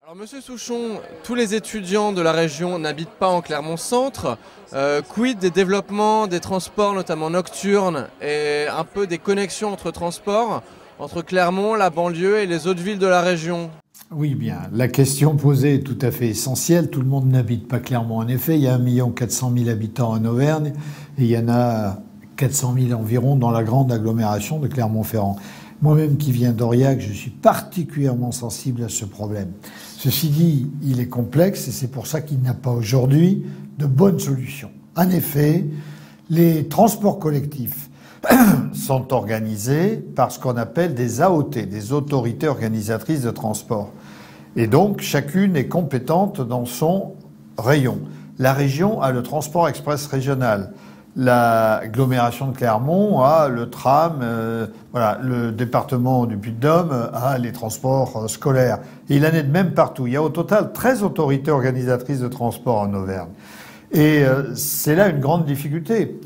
Alors Monsieur Souchon, tous les étudiants de la région n'habitent pas en Clermont-Centre. Quid des développements des transports, notamment nocturnes, et un peu des connexions entre transports, entre Clermont, la banlieue et les autres villes de la région? Oui, bien. La question posée est tout à fait essentielle. Tout le monde n'habite pas Clermont. En effet, il y a 1 400 000 habitants en Auvergne et il y en a 400 000 environ dans la grande agglomération de Clermont-Ferrand. Moi-même qui viens d'Aurillac, je suis particulièrement sensible à ce problème. Ceci dit, il est complexe et c'est pour ça qu'il n'y a pas aujourd'hui de bonne solution. En effet, les transports collectifs sont organisés par ce qu'on appelle des AOT, des autorités organisatrices de transport. Et donc, chacune est compétente dans son rayon. La région a le transport express régional. L'agglomération de Clermont a le tram, voilà, le département du Puy-de-Dôme a les transports scolaires. Et il en est de même partout. Il y a au total 13 autorités organisatrices de transport en Auvergne. Et c'est là une grande difficulté.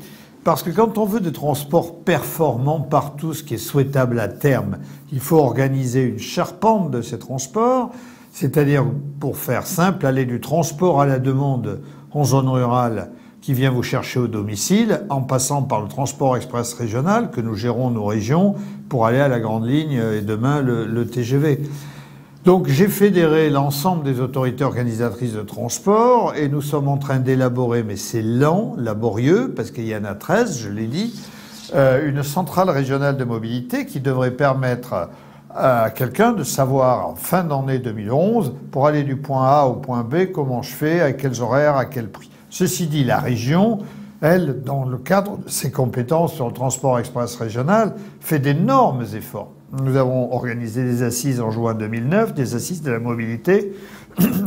Parce que quand on veut des transports performants partout, ce qui est souhaitable à terme, il faut organiser une charpente de ces transports, c'est-à-dire, pour faire simple, aller du transport à la demande en zone rurale qui vient vous chercher au domicile, en passant par le transport express régional que nous gérons nos régions pour aller à la grande ligne et demain le TGV. Donc j'ai fédéré l'ensemble des autorités organisatrices de transport et nous sommes en train d'élaborer, mais c'est lent, laborieux, parce qu'il y en a 13, je l'ai dit, une centrale régionale de mobilité qui devrait permettre à quelqu'un de savoir en fin d'année 2011, pour aller du point A au point B, comment je fais, à quels horaires, à quel prix. Ceci dit, la région, elle, dans le cadre de ses compétences sur le transport express régional, fait d'énormes efforts. Nous avons organisé des assises en juin 2009, des assises de la mobilité.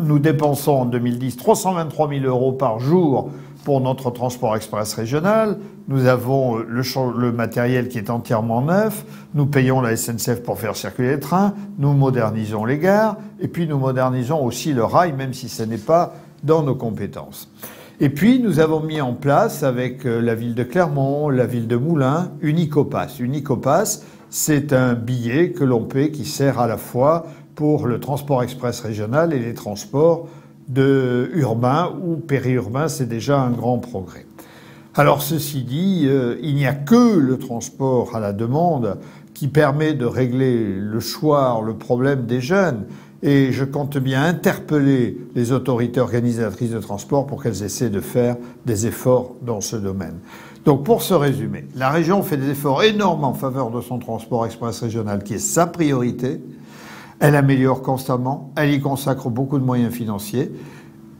Nous dépensons en 2010 323 000 euros par jour pour notre transport express régional. Nous avons le matériel qui est entièrement neuf. Nous payons la SNCF pour faire circuler les trains. Nous modernisons les gares. Et puis nous modernisons aussi le rail, même si ce n'est pas dans nos compétences. Et puis, nous avons mis en place, avec la ville de Clermont, la ville de Moulins, Unicopass. Unicopass, c'est un billet que l'on paie qui sert à la fois pour le transport express régional et les transports urbains ou périurbains. C'est déjà un grand progrès. Alors, ceci dit, il n'y a que le transport à la demande qui permet de régler le soir le problème des jeunes. Et je compte bien interpeller les autorités organisatrices de transport pour qu'elles essaient de faire des efforts dans ce domaine. Donc pour se résumer, la région fait des efforts énormes en faveur de son transport express régional qui est sa priorité. Elle améliore constamment, elle y consacre beaucoup de moyens financiers.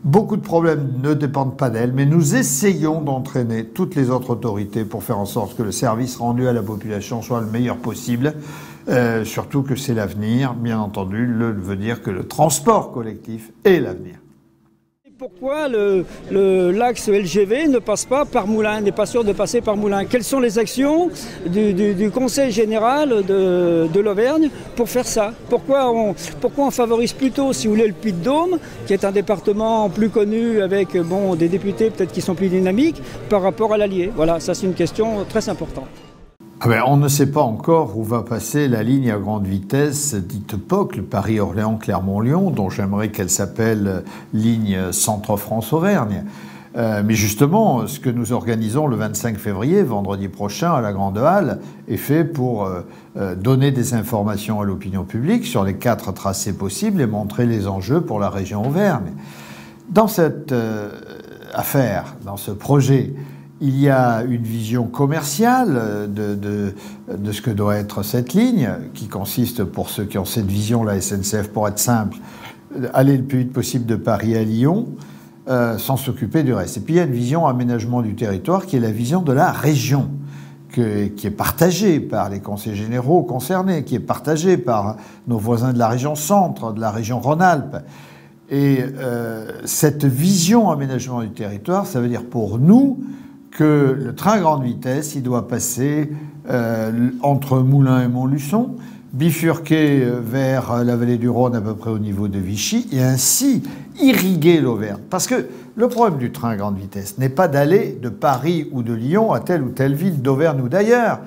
Beaucoup de problèmes ne dépendent pas d'elle, mais nous essayons d'entraîner toutes les autres autorités pour faire en sorte que le service rendu à la population soit le meilleur possible. Surtout que c'est l'avenir, bien entendu, veut dire que le transport collectif est l'avenir. Pourquoi l'axe LGV ne passe pas par Moulins, n'est pas sûr de passer par Moulins? Quelles sont les actions du Conseil général de l'Auvergne pour faire ça? Pourquoi on favorise plutôt, si vous voulez, le Puy-de-Dôme, qui est un département plus connu avec des députés peut-être qui sont plus dynamiques, par rapport à l'Allier? Voilà, ça c'est une question très importante. On ne sait pas encore où va passer la ligne à grande vitesse dite POC, le Paris-Orléans-Clermont-Lyon, dont j'aimerais qu'elle s'appelle ligne Centre-France-Auvergne. Mais justement, ce que nous organisons le 25 février, vendredi prochain, à la Grande Halle, est fait pour donner des informations à l'opinion publique sur les 4 tracés possibles et montrer les enjeux pour la région Auvergne. Dans cette affaire, dans ce projet, il y a une vision commerciale de ce que doit être cette ligne, qui consiste, pour ceux qui ont cette vision, la SNCF, pour être simple, aller le plus vite possible de Paris à Lyon, sans s'occuper du reste. Et puis il y a une vision aménagement du territoire, qui est la vision de la région, qui est partagée par les conseils généraux concernés, qui est partagée par nos voisins de la région centre, de la région Rhône-Alpes. Et cette vision aménagement du territoire, ça veut dire pour nous que le train à grande vitesse, il doit passer entre Moulins et Montluçon, bifurquer vers la vallée du Rhône à peu près au niveau de Vichy, et ainsi irriguer l'Auvergne. Parce que le problème du train à grande vitesse n'est pas d'aller de Paris ou de Lyon à telle ou telle ville d'Auvergne ou d'ailleurs.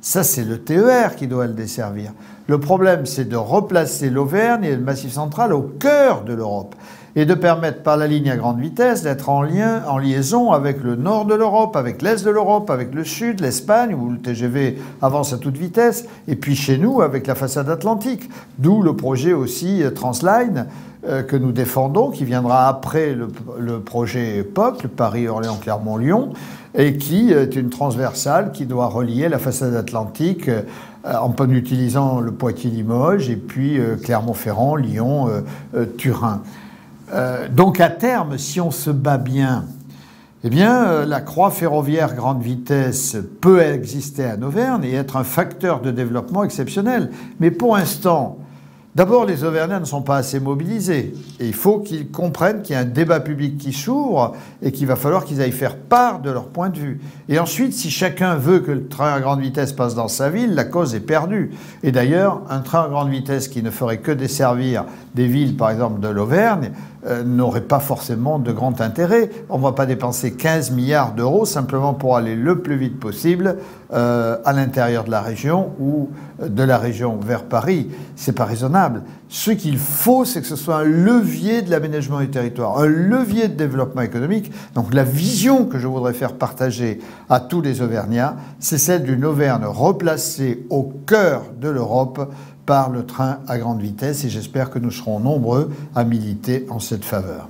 Ça, c'est le TER qui doit le desservir. Le problème, c'est de replacer l'Auvergne et le Massif central au cœur de l'Europe et de permettre par la ligne à grande vitesse d'être en liaison avec le nord de l'Europe, avec l'est de l'Europe, avec le sud, l'Espagne, où le TGV avance à toute vitesse, et puis chez nous avec la façade atlantique. D'où le projet aussi Transline que nous défendons, qui viendra après le projet POC, le Paris-Orléans-Clermont-Lyon, et qui est une transversale qui doit relier la façade atlantique en utilisant le Poitiers-Limoges et puis Clermont-Ferrand, Lyon, Turin. Donc à terme, si on se bat bien, eh bien, la croix ferroviaire grande vitesse peut exister à Auvergne et être un facteur de développement exceptionnel. Mais pour l'instant, d'abord, les Auvergnats ne sont pas assez mobilisés. Et il faut qu'ils comprennent qu'il y a un débat public qui s'ouvre et qu'il va falloir qu'ils aillent faire part de leur point de vue. Et ensuite, si chacun veut que le train à grande vitesse passe dans sa ville, la cause est perdue. Et d'ailleurs, un train à grande vitesse qui ne ferait que desservir des villes, par exemple de l'Auvergne, n'aurait pas forcément de grand intérêt. On ne va pas dépenser 15 milliards d'euros simplement pour aller le plus vite possible à l'intérieur de la région ou de la région vers Paris. C'est pas raisonnable. Ce qu'il faut, c'est que ce soit un levier de l'aménagement du territoire, un levier de développement économique. Donc la vision que je voudrais faire partager à tous les Auvergnats, c'est celle d'une Auvergne replacée au cœur de l'Europe par le train à grande vitesse, et j'espère que nous serons nombreux à militer en cette faveur.